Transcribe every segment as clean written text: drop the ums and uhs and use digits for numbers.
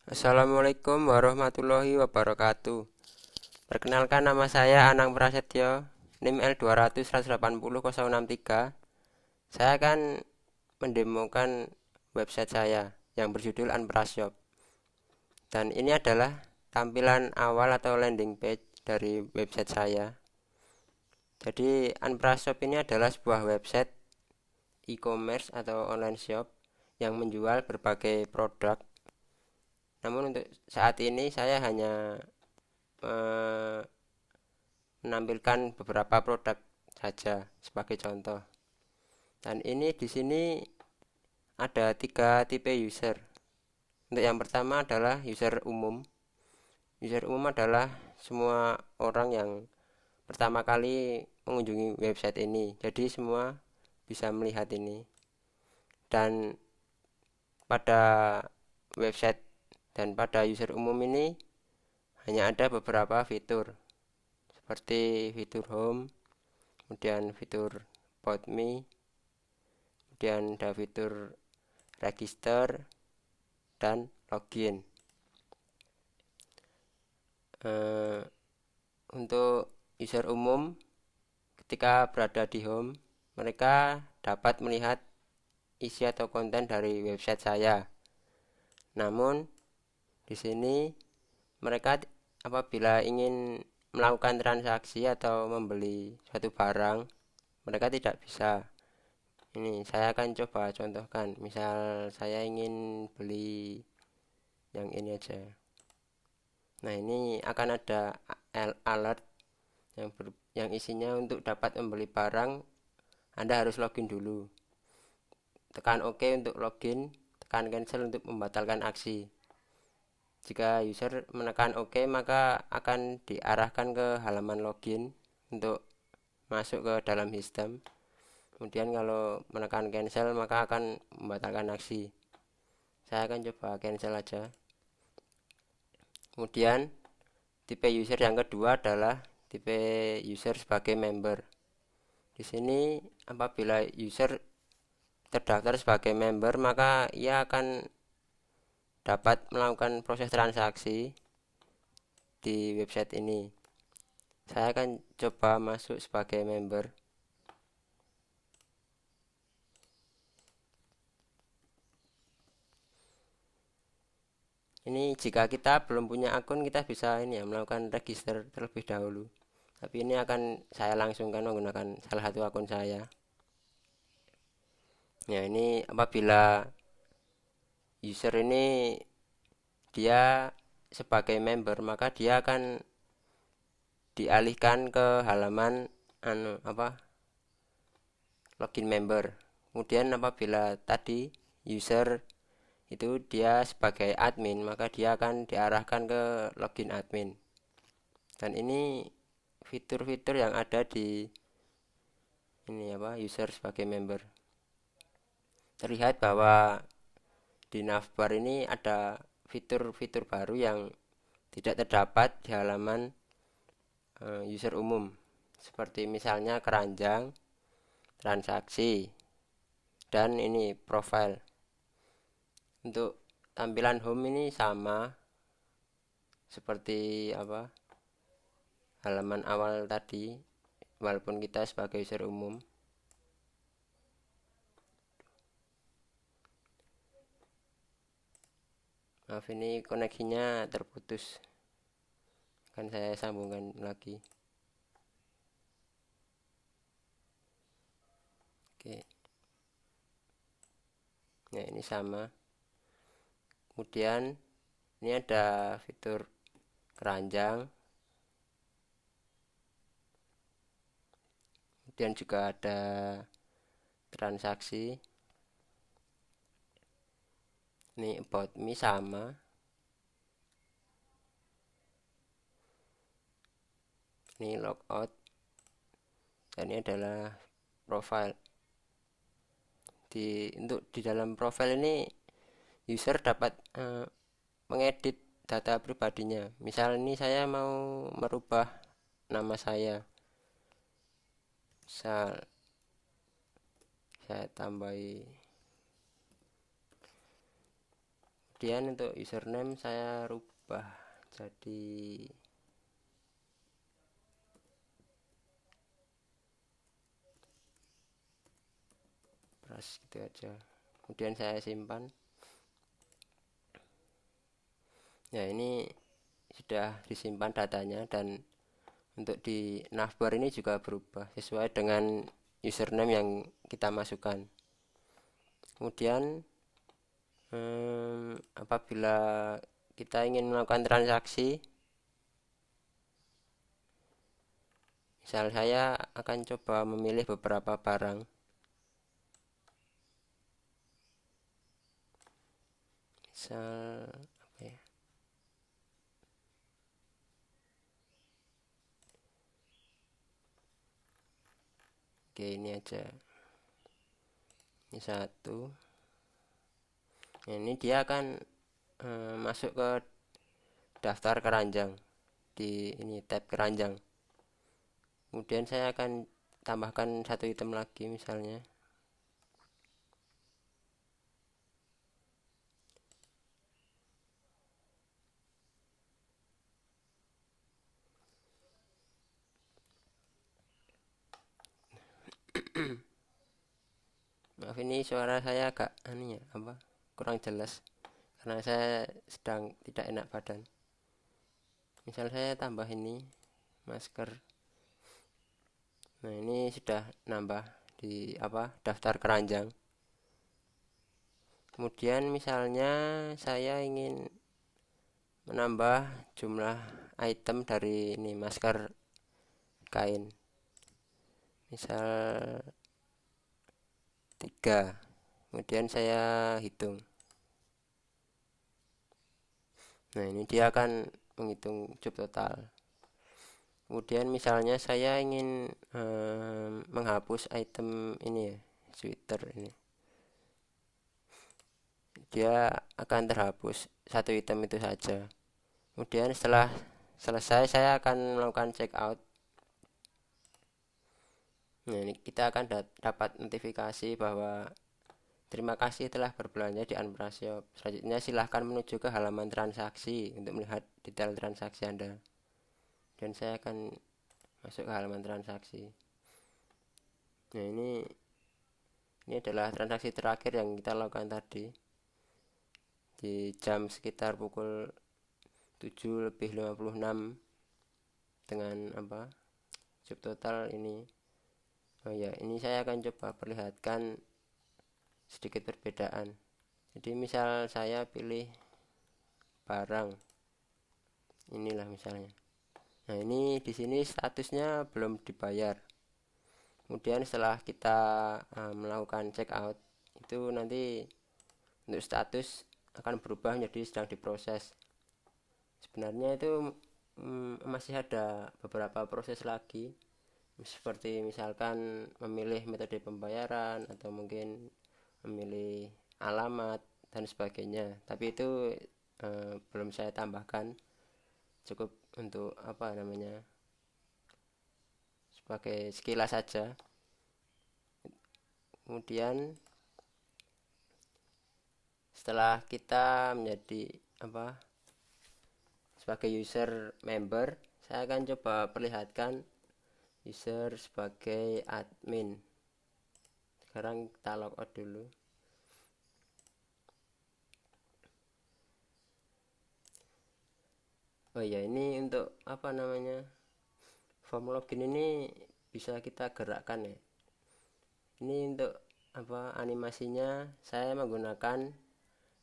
Assalamualaikum warahmatullahi wabarakatuh. Perkenalkan, nama saya Anang Prasetyo, NIM L200180063. Saya akan mendemokan website saya yang berjudul Unprashop. Dan ini adalah tampilan awal atau landing page dari website saya. Jadi Unprashop ini adalah sebuah website e-commerce atau online shop yang menjual berbagai produk. Namun untuk saat ini saya hanya eh, menampilkan beberapa produk saja sebagai contoh. Dan ini di sini ada tiga tipe user. Untuk yang pertama adalah user umum. User umum adalah semua orang yang pertama kali mengunjungi website ini. Jadi semua bisa melihat ini. Dan pada website dan pada user umum ini hanya ada beberapa fitur seperti fitur home, kemudian fitur about me, kemudian ada fitur register dan login. Eh, untuk user umum, ketika berada di home, mereka dapat melihat isi atau konten dari website saya. Namun di sini mereka apabila ingin melakukan transaksi atau membeli suatu barang, mereka tidak bisa. Ini saya akan coba contohkan. Misal saya ingin beli yang ini aja. Nah, ini akan ada alert yang isinya untuk dapat membeli barang, Anda harus login dulu. Tekan OK untuk login, tekan cancel untuk membatalkan aksi. Jika user menekan OK, maka akan diarahkan ke halaman login untuk masuk ke dalam sistem. Kemudian kalau menekan cancel, maka akan membatalkan aksi. Saya akan coba cancel aja. Kemudian tipe user yang kedua adalah tipe user sebagai member. Di sini apabila user terdaftar sebagai member, maka ia akan dapat melakukan proses transaksi di website ini. Saya akan coba masuk sebagai member. Ini jika kita belum punya akun, kita bisa ini ya, melakukan register terlebih dahulu. Tapi ini akan saya langsungkan menggunakan salah satu akun saya. Ya, ini apabila user ini dia sebagai member, maka dia akan dialihkan ke halaman login member. Kemudian apabila tadi user itu dia sebagai admin, maka dia akan diarahkan ke login admin. Dan ini fitur-fitur yang ada di user sebagai member. Terlihat bahwa di navbar ini ada fitur-fitur baru yang tidak terdapat di halaman user umum, seperti misalnya keranjang, transaksi, dan ini profile. Untuk tampilan home ini sama seperti halaman awal tadi, walaupun kita sebagai user umum. Maaf, ini koneksinya terputus, kan saya sambungkan lagi. Oke, nah ini sama. Kemudian ini ada fitur keranjang, kemudian juga ada transaksi. Ini about me sama. Ini logout, dan ini adalah profile. Untuk di dalam profile ini user dapat mengedit data pribadinya. Misal ini saya mau merubah nama saya, misal saya tambahi Kemudian untuk username saya rubah jadi pras gitu aja. Kemudian saya simpan. Ya, ini sudah disimpan datanya, dan untuk di navbar ini juga berubah sesuai dengan username yang kita masukkan. Kemudian apabila kita ingin melakukan transaksi, misal saya akan coba memilih beberapa barang. Misal apa ya? Oke, ini aja. Ini satu. Nah, ini dia akan masuk ke daftar keranjang di ini tab keranjang. Kemudian saya akan tambahkan satu item lagi misalnya. Maaf, ini suara saya agak ya, kurang jelas karena saya sedang tidak enak badan. Misal saya tambah ini masker. Nah, ini sudah nambah di daftar keranjang. Kemudian misalnya saya ingin menambah jumlah item dari ini masker kain, misal 3. Kemudian saya hitung. Nah, ini dia akan menghitung job total. Kemudian misalnya saya ingin menghapus item ini ya, sweater ini, dia akan terhapus satu item itu saja. Kemudian setelah selesai saya akan melakukan check out. Nah, ini kita akan dapat notifikasi bahwa terima kasih telah berbelanja di Unbrashshop. Selanjutnya silahkan menuju ke halaman transaksi untuk melihat detail transaksi Anda. Dan saya akan masuk ke halaman transaksi. Nah, ini adalah transaksi terakhir yang kita lakukan tadi di jam sekitar pukul 7:56 dengan job total ini. Oh ya, ini saya akan coba perlihatkan sedikit perbedaan. Jadi misal saya pilih barang inilah misalnya. Nah, ini di sini statusnya belum dibayar. Kemudian setelah kita melakukan check out, itu nanti untuk status akan berubah menjadi sedang diproses. Sebenarnya itu masih ada beberapa proses lagi, seperti misalkan memilih metode pembayaran atau mungkin memilih alamat dan sebagainya, tapi itu belum saya tambahkan, cukup untuk sebagai sekilas saja. Kemudian setelah kita menjadi sebagai user member, saya akan coba perlihatkan user sebagai admin. Sekarang kita logout dulu. Oh iya, ini untuk form login ini bisa kita gerakkan ya. Ini untuk animasinya saya menggunakan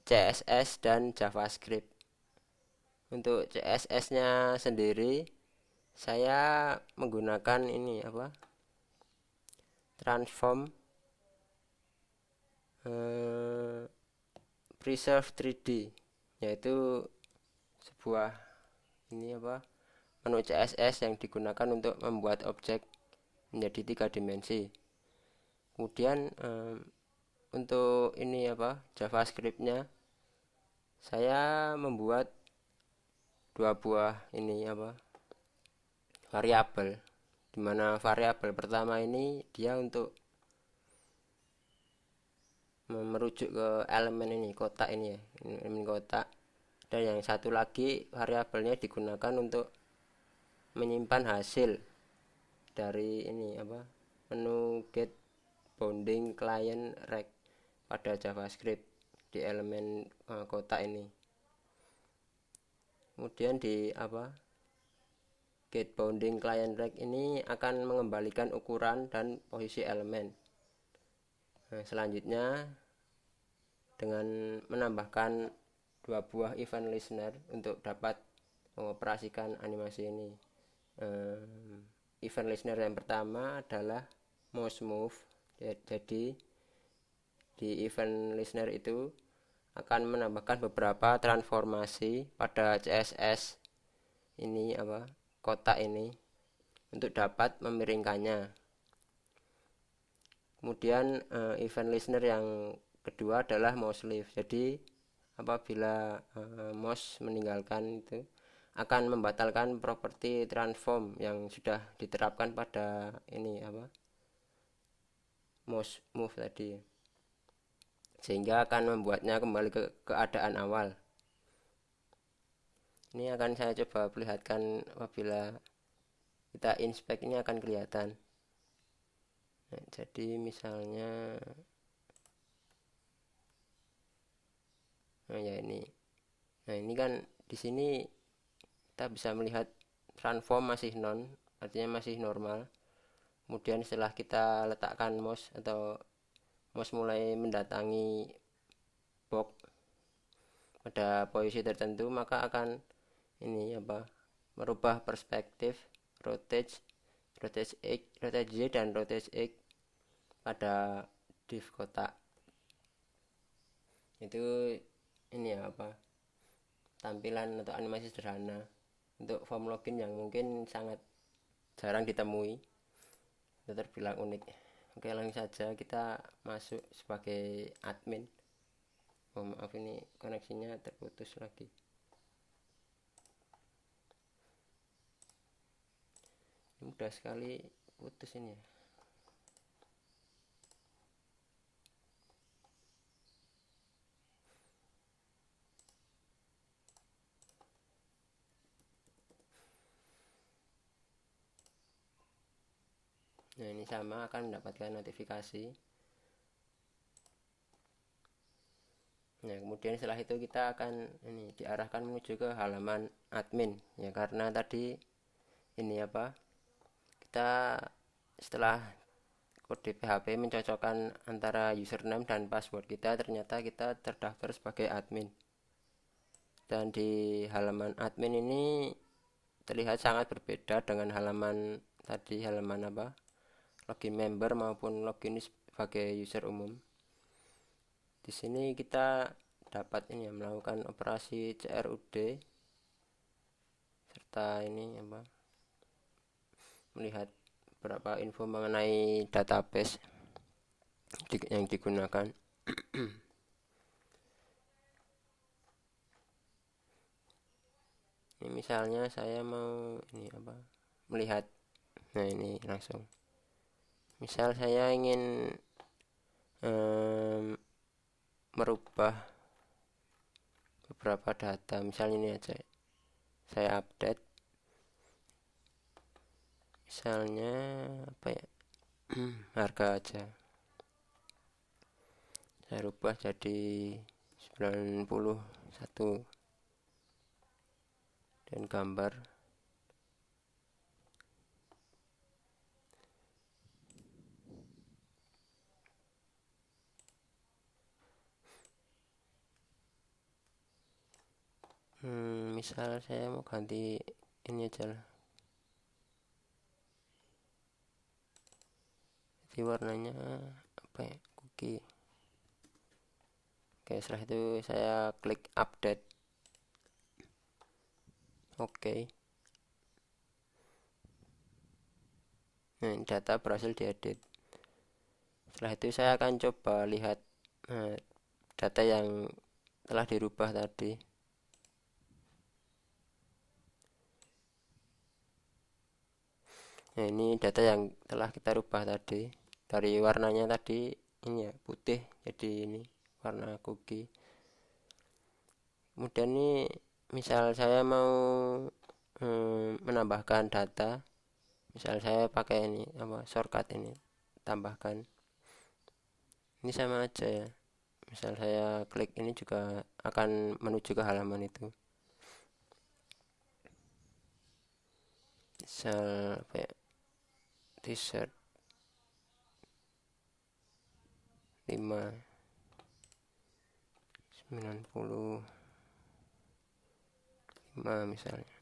CSS dan JavaScript. Untuk CSS nya sendiri saya menggunakan ini transform preserve 3D, yaitu sebuah menu CSS yang digunakan untuk membuat objek menjadi 3 dimensi. Kemudian untuk ini JavaScript-nya saya membuat 2 buah ini variabel, dimana variabel pertama ini dia untuk merujuk ke elemen ini, kotak ini ya, elemen kotak. Dan yang satu lagi variabelnya digunakan untuk menyimpan hasil dari ini apa, menu get bounding client rect pada JavaScript di elemen kotak ini. Kemudian di apa, get bounding client rect ini akan mengembalikan ukuran dan posisi elemen. Nah, selanjutnya dengan menambahkan 2 buah event listener untuk dapat mengoperasikan animasi ini. Event listener yang pertama adalah mouse move. Jadi di event listener itu akan menambahkan beberapa transformasi pada CSS ini apa, kotak ini untuk dapat memiringkannya. Kemudian event listener yang kedua adalah mouse leave. Jadi apabila mouse meninggalkan itu akan membatalkan properti transform yang sudah diterapkan pada ini apa, mouse move tadi, sehingga akan membuatnya kembali ke keadaan awal. Ini akan saya coba perlihatkan apabila kita inspect, ini akan kelihatan. Nah, jadi misalnya ya ini. Nah, ini kan di sini kita bisa melihat transform masih non, artinya masih normal. Kemudian setelah kita letakkan mouse atau mouse mulai mendatangi box pada posisi tertentu, maka akan ini apa, merubah perspektif, rotate X, rotate Y, dan rotate X pada div kotak. Itu ini ya apa, tampilan atau animasi sederhana untuk form login yang mungkin sangat jarang ditemui, itu terbilang unik. Oke, langsung saja kita masuk sebagai admin. Maaf, ini koneksinya terputus lagi. Mudah sekali putus ini ya. Nah, ini sama akan mendapatkan notifikasi. Nah, kemudian setelah itu kita akan ini diarahkan menuju ke halaman admin ya, karena tadi ini apa, kita setelah kode PHP mencocokkan antara username dan password kita, ternyata kita terdaftar sebagai admin. Dan di halaman admin ini terlihat sangat berbeda dengan halaman tadi, halaman apa, login member maupun login sebagai user umum. Di sini kita dapat ini ya, melakukan operasi CRUD serta ini apa, melihat beberapa info mengenai database yang digunakan. Ini misalnya saya mau ini apa, melihat, nah ini langsung. Misal saya ingin merubah beberapa data, misalnya ini aja, saya update, misalnya apa ya, harga aja saya rubah jadi 91, dan gambar misal saya mau ganti ini aja lah, jadi warnanya apa ya, cookie. Oke, setelah itu saya klik update. Oke. Nah, data berhasil diedit. Setelah itu saya akan coba lihat data yang telah dirubah tadi. Nah, ini data yang telah kita rubah tadi. Dari warnanya tadi ini ya putih, jadi ini warna cookie. Kemudian ini misal saya mau menambahkan data, misal saya pakai ini apa shortcut ini tambahkan, ini sama aja ya, misal saya klik ini juga akan menuju ke halaman itu. Misal apa ya, t-shirt 595 misalnya.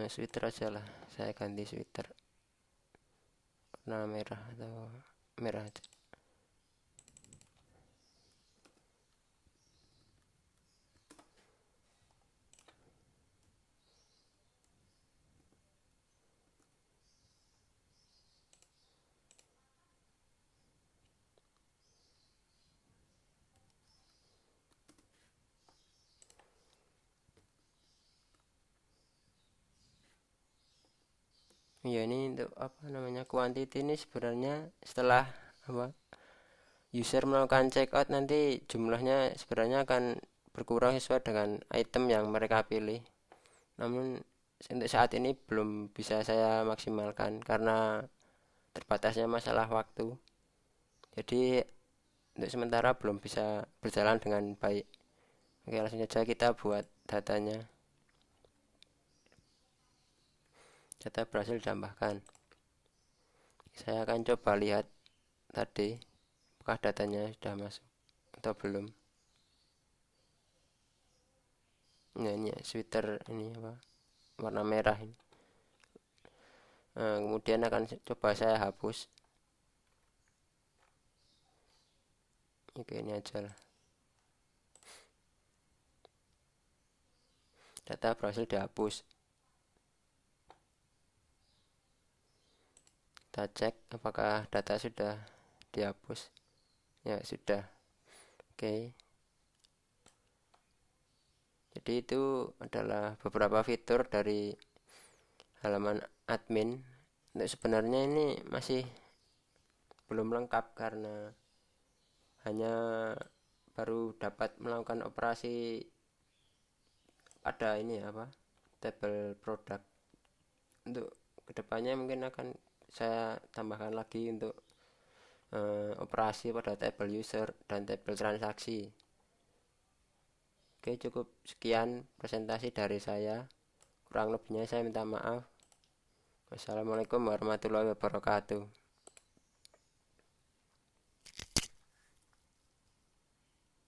Sweater aja lah, saya ganti sweater warna merah atau merah aja. Ya ini untuk apa namanya, quantity ini sebenarnya setelah apa user melakukan checkout nanti jumlahnya sebenarnya akan berkurang sesuai dengan item yang mereka pilih. Namun untuk saat ini belum bisa saya maksimalkan karena terbatasnya masalah waktu. Jadi untuk sementara belum bisa berjalan dengan baik. Oke, langsung saja kita buat datanya. Data berhasil ditambahkan. Saya akan coba lihat tadi apakah datanya sudah masuk atau belum. Nah ini ya, sweater ini apa warna merah ini. Nah, kemudian akan coba saya hapus. Oke, ini aja lah. Data berhasil dihapus. Kita cek apakah data sudah dihapus. Ya sudah. Oke. Jadi itu adalah beberapa fitur dari halaman admin. Untuk sebenarnya ini masih belum lengkap karena hanya baru dapat melakukan operasi pada ini apa tabel produk. Untuk kedepannya mungkin akan saya tambahkan lagi untuk operasi pada tabel user dan tabel transaksi. Oke, cukup sekian presentasi dari saya, kurang lebihnya saya minta maaf. Wassalamualaikum warahmatullahi wabarakatuh.